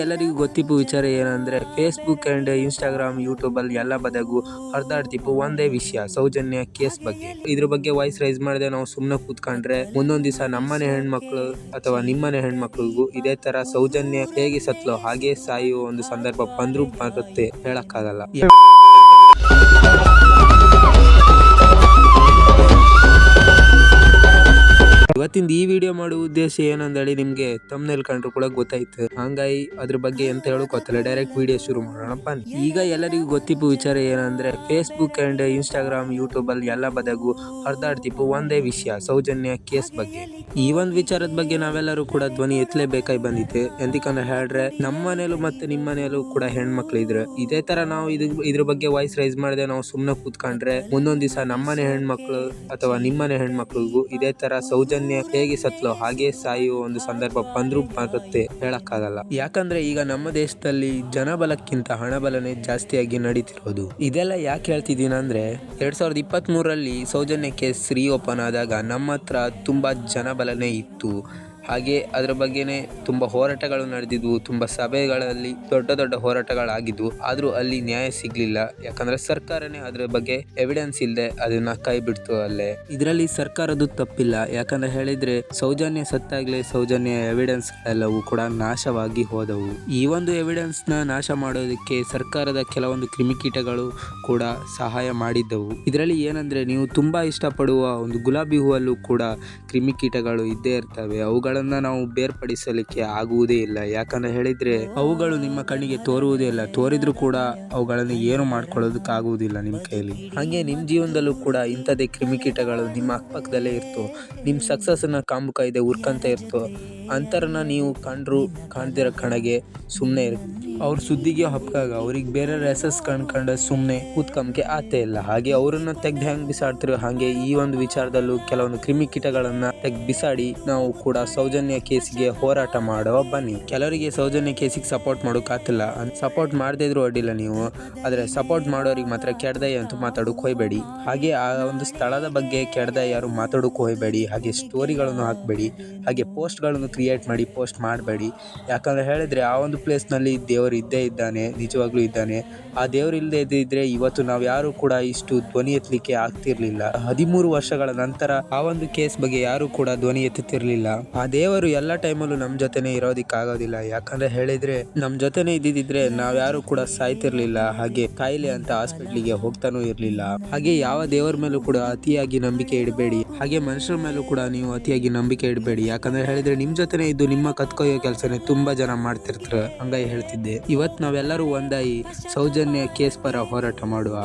ಎಲ್ಲರಿಗೂ ಗೊತ್ತಿಪ್ಪು ವಿಚಾರ ಏನಂದ್ರೆ ಫೇಸ್ಬುಕ್ ಅಂಡ್ ಇನ್ಸ್ಟಾಗ್ರಾಮ್ ಯೂಟ್ಯೂಬ್ ಅಲ್ಲಿ ಎಲ್ಲ ಬದಗೂ ಹರಿದಾಡ್ತಿಪ್ಪು ಒಂದೇ ವಿಷಯ ಸೌಜನ್ಯ ಕೇಸ್ ಬಗ್ಗೆ. ಇದ್ರ ಬಗ್ಗೆ ವಾಯ್ಸ್ ರೈಸ್ ಮಾಡದೆ ನಾವು ಸುಮ್ನೆ ಕೂತ್ಕೊಂಡ್ರೆ ಮುಂದೊಂದ್ ದಿವಸ ನಮ್ಮನೆ ಹೆಣ್ಮಕ್ಳು ಅಥವಾ ನಿಮ್ಮನೆ ಹೆಣ್ಮಕ್ಳಿಗೂ ಇದೇ ತರ ಸೌಜನ್ಯ ಹೇಗೆ ಸತ್ಲೋ ಹಾಗೆ ಸಾಯುವ ಒಂದು ಸಂದರ್ಭ ಬಂದ್ರೂ ಬರುತ್ತೆ, ಹೇಳಕ್ಕಾಗಲ್ಲ. ಇವತ್ತಿಂದ ಈ ವಿಡಿಯೋ ಮಾಡೋ ಉದ್ದೇಶ ಏನಂದೇಳಿ ನಿಮ್ಗೆ ತಮ್ನೇಲ್ ಕಂಡ್ರು ಕೂಡ ಗೊತ್ತಾಯ್ತು. ಹಂಗಾಗಿ ಅದ್ರ ಬಗ್ಗೆ ಎಂತ ಹೇಳಕ್ ಗೊತ್ತಿಲ್ಲ, ಡೈರೆಕ್ಟ್ ವಿಡಿಯೋ ಶುರು ಮಾಡೋಣಪ್ಪ. ಈಗ ಎಲ್ಲರಿಗೂ ಗೊತ್ತಿಪ್ಪು ವಿಚಾರ ಏನಂದ್ರೆ ಫೇಸ್ಬುಕ್ ಅಂಡ್ ಇನ್ಸ್ಟಾಗ್ರಾಮ್ ಯೂಟ್ಯೂಬ್ ಅಲ್ಲಿ ಎಲ್ಲ ಬದಗೂ ಹರಿದಾಡ್ತಿಪ್ಪು ಒಂದೇ ವಿಷಯ ಸೌಜನ್ಯ ಕೇಸ್ ಬಗ್ಗೆ. ಈ ಒಂದ್ ವಿಚಾರದ ಬಗ್ಗೆ ನಾವೆಲ್ಲರೂ ಕೂಡ ಧ್ವನಿ ಎತ್ತಲೇಬೇಕಾಗಿ ಬಂದಿತ್ತು. ಎಂದಿಕಂದ್ರೆ ಹೇಳ್ರೆ ನಮ್ಮ ಮನೇಲೂ ಮತ್ತೆ ನಿಮ್ಮ ಮನೇಲೂ ಕೂಡ ಹೆಣ್ಮಕ್ಳು ಇದ್ರೆ ಇದೇ ತರ ನಾವು ಇದ್ರ ಬಗ್ಗೆ ವಾಯ್ಸ್ ರೈಸ್ ಮಾಡದೆ ನಾವು ಸುಮ್ನೆ ಕೂತ್ಕೊಂಡ್ರೆ ಮುಂದೊಂದ್ ದಿವಸ ನಮ್ಮನೆ ಹೆಣ್ಮಕ್ಳು ಅಥವಾ ನಿಮ್ಮನೆ ಹೆಣ್ಮಕ್ಳಿಗೂ ಇದೇ ತರ ಸೌಜನ್ಯ ಹೇಗೆ ಸತ್ಲೋ ಹಾಗೆ ಸಾಯುವ ಒಂದು ಸಂದರ್ಭ ಬಂದ್ರೂ ಬರುತ್ತೆ, ಹೇಳಕ್ಕಾಗಲ್ಲ. ಯಾಕಂದ್ರೆ ಈಗ ನಮ್ಮ ದೇಶದಲ್ಲಿ ಜನಬಲಕ್ಕಿಂತ ಹಣಬಲನೇ ಜಾಸ್ತಿಯಾಗಿ ನಡೀತಿರೋದು. ಇದೆಲ್ಲ ಯಾಕೆ ಹೇಳ್ತಿದ್ದೀನಿ ಅಂದ್ರೆ 2023ರಲ್ಲಿ ಸೌಜನ್ಯ ಕೇಸ್ ರೀಓಪನ್ ಆದಾಗ ನಮ್ಮ ಹತ್ರ ತುಂಬಾ ಜನಬಲನೇ ಇತ್ತು. ಹಾಗೆ ಅದ್ರ ಬಗ್ಗೆನೆ ತುಂಬಾ ಹೋರಾಟಗಳು ನಡೆದಿದ್ವು, ತುಂಬಾ ಸಭೆಗಳಲ್ಲಿ ದೊಡ್ಡ ದೊಡ್ಡ ಹೋರಾಟಗಳಾಗಿದ್ವು. ಆದ್ರೂ ಅಲ್ಲಿ ನ್ಯಾಯ ಸಿಗ್ಲಿಲ್ಲ. ಯಾಕಂದ್ರೆ ಸರ್ಕಾರನೇ ಅದ್ರ ಬಗ್ಗೆ ಎವಿಡೆನ್ಸ್ ಇಲ್ಲದೆ ಅದನ್ನ ಕೈ ಬಿಡ್ತು ಅಲ್ಲೇ. ಇದರಲ್ಲಿ ಸರ್ಕಾರದ್ದು ತಪ್ಪಿಲ್ಲ. ಯಾಕಂದ್ರೆ ಹೇಳಿದ್ರೆ ಸೌಜನ್ಯ ಸತ್ತಾಗ್ಲೇ ಸೌಜನ್ಯ ಎವಿಡೆನ್ಸ್ ಎಲ್ಲವೂ ಕೂಡ ನಾಶವಾಗಿ ಹೋದವು. ಈ ಒಂದು ಎವಿಡೆನ್ಸ್ ನ ನಾಶ ಮಾಡೋದಕ್ಕೆ ಸರ್ಕಾರದ ಕೆಲವೊಂದು ಕ್ರಿಮಿಕೀಟಗಳು ಕೂಡ ಸಹಾಯ ಮಾಡಿದ್ದವು. ಇದರಲ್ಲಿ ಏನಂದ್ರೆ ನೀವು ತುಂಬಾ ಇಷ್ಟಪಡುವ ಒಂದು ಗುಲಾಬಿ ಹೂವಲ್ಲೂ ಕೂಡ ಕ್ರಿಮಿಕೀಟಗಳು ಇದ್ದೇ ಇರ್ತವೆ. ಅವುಗಳನ್ನ ನಾವು ಬೇರ್ಪಡಿಸಲಿಕ್ಕೆ ಆಗುವುದೇ ಇಲ್ಲ. ಯಾಕಂದ್ರೆ ಹೇಳಿದ್ರೆ ಅವುಗಳು ನಿಮ್ಮ ಕಣ್ಣಿಗೆ ತೋರುವುದೇ ಇಲ್ಲ. ತೋರಿದ್ರು ಕೂಡ ಅವುಗಳನ್ನು ಏನು ಮಾಡ್ಕೊಳ್ಳೋದಕ್ಕೆ ಆಗುವುದಿಲ್ಲ ನಿಮ್ಮ ಕೈಯಲ್ಲಿ. ಹಾಗೆ ನಿಮ್ ಜೀವನದಲ್ಲೂ ಕೂಡ ಇಂಥದ್ದೇ ಕ್ರಿಮಿಕೀಟಗಳು ನಿಮ್ಮ ಅಕ್ಕಪಕ್ಕದಲ್ಲೇ ಇರ್ತೋ. ನಿಮ್ ಸಕ್ಸಸ್ ನ ಕಾಂಬುಕ ಇದೆ ಉರ್ಕಂತ ಇರ್ತೋ. ಅಂತರನ್ನ ನೀವು ಕಂಡ್ರು ಕಾಣ್ದಿರೋ ಕಣಗೆ ಸುಮ್ನೆ ಅವ್ರ ಸುದ್ದಿಗೆ ಹಪ್ಪಾಗ ಅವ್ರಿಗೆ ಬೇರೆ ಹೆಸಸ್ ಕಂಡ್ಕೊಂಡ ಸುಮ್ನೆ ಕೂತ್ಕಂಬಕ್ಕೆ ಆತೆ ಇಲ್ಲ. ಹಾಗೆ ಅವ್ರನ್ನ ತೆಗ್ದು ಹೆಂಗ್ ಬಿಸಾಡ್ತಿರೋ ಹಾಗೆ ಈ ಒಂದು ವಿಚಾರದಲ್ಲೂ ಕೆಲವೊಂದು ಕ್ರಿಮಿಕೀಟಗಳನ್ನ ತೆಗ್ದು ಬಿಸಾಡಿ ನಾವು ಕೂಡ ಸೌಜನ್ಯ ಕೇಸಿಗೆ ಹೋರಾಟ ಮಾಡುವ ಬನ್ನಿ. ಕೆಲವರಿಗೆ ಸೌಜನ್ಯ ಕೇಸಿಗೆ ಸಪೋರ್ಟ್ ಮಾಡೋಕ್ ಆತಿಲ್ಲ, ಸಪೋರ್ಟ್ ಮಾಡದೇ ಇದ್ರು ಅಡ್ಡಿಲ್ಲ ನೀವು, ಆದ್ರೆ ಸಪೋರ್ಟ್ ಮಾಡೋರಿಗೆ ಮಾತ್ರ ಕೆಡ್ದಾಯಿ ಅಂತ ಮಾತಾಡೋಕ್ ಹೋಯ್ಬೇಡಿ. ಹಾಗೆ ಆ ಒಂದು ಸ್ಥಳದ ಬಗ್ಗೆ ಕೆಡ್ದಾಯಿ ಯಾರು ಮಾತಾಡೋಕ್ ಹೋಯ್ಬೇಡಿ. ಹಾಗೆ ಸ್ಟೋರಿಗಳನ್ನು ಹಾಕ್ಬೇಡಿ. ಹಾಗೆ ಪೋಸ್ಟ್ಗಳನ್ನು ಕ್ರಿಯೇಟ್ ಮಾಡಿ ಪೋಸ್ಟ್ ಮಾಡಬೇಡಿ. ಯಾಕಂದ್ರೆ ಹೇಳಿದ್ರೆ ಆ ಒಂದು ಪ್ಲೇಸ್ ನಲ್ಲಿ ದೇವರು ಇದ್ದೇ ಇದ್ದಾನೆ, ನಿಜವಾಗ್ಲೂ ಇದ್ದಾನೆ. ಆ ದೇವರು ಇಲ್ಲದೆ ಇದ್ದಿದ್ರೆ ಇವತ್ತು ನಾವ್ ಯಾರು ಕೂಡ ಇಷ್ಟು ಧ್ವನಿ ಎತ್ತಲಿಕ್ಕೆ ಆಗ್ತಿರ್ಲಿಲ್ಲ. 13 ವರ್ಷಗಳ ನಂತರ ಆ ಒಂದು ಕೇಸ್ ಬಗ್ಗೆ ಯಾರು ಕೂಡ ಧ್ವನಿ ಎತ್ತುತ್ತಿರ್ಲಿಲ್ಲ. ಆ ದೇವರು ಎಲ್ಲ ಟೈಮಲ್ಲೂ ನಮ್ ಜೊತೆನೆ ಇರೋದಿಕ್ಕಾಗೋದಿಲ್ಲ. ಯಾಕಂದ್ರೆ ಹೇಳಿದ್ರೆ ನಮ್ ಜೊತೆನೆ ಇದ್ದಿದ್ರೆ ನಾವ್ ಯಾರು ಕೂಡ ಸಾಯ್ತಿರ್ಲಿಲ್ಲ. ಹಾಗೆ ಕಾಯಿಲೆ ಅಂತ ಹಾಸ್ಪಿಟ್ಲಿಗೆ ಹೋಗ್ತಾನೂ ಇರ್ಲಿಲ್ಲ. ಹಾಗೆ ಯಾವ ದೇವರ ಮೇಲೂ ಕೂಡ ಅತಿಯಾಗಿ ನಂಬಿಕೆ ಇಡಬೇಡಿ. ಹಾಗೆ ಮನುಷ್ಯರ ಮೇಲೂ ಕೂಡ ನೀವು ಅತಿಯಾಗಿ ನಂಬಿಕೆ ಇಡಬೇಡಿ. ಯಾಕಂದ್ರೆ ಹೇಳಿದ್ರೆ ನಿಮ್ ಜೊತೆನೆ ಇದ್ದು ನಿಮ್ಮ ಕತ್ಕೊಯ್ಯೋ ಕೆಲಸನೇ ತುಂಬಾ ಜನ ಮಾಡ್ತಿರ್ತಾರೆ. ಹಂಗಾಗಿ ಹೇಳ್ತಿದ್ದೆ, ಇವತ್ತು ನಾವೆಲ್ಲರೂ ಒಂದಾಗಿ ಸೌಜನ್ಯ ಕೇಸ್ ಪರ ಹೋರಾಟ ಮಾಡುವ.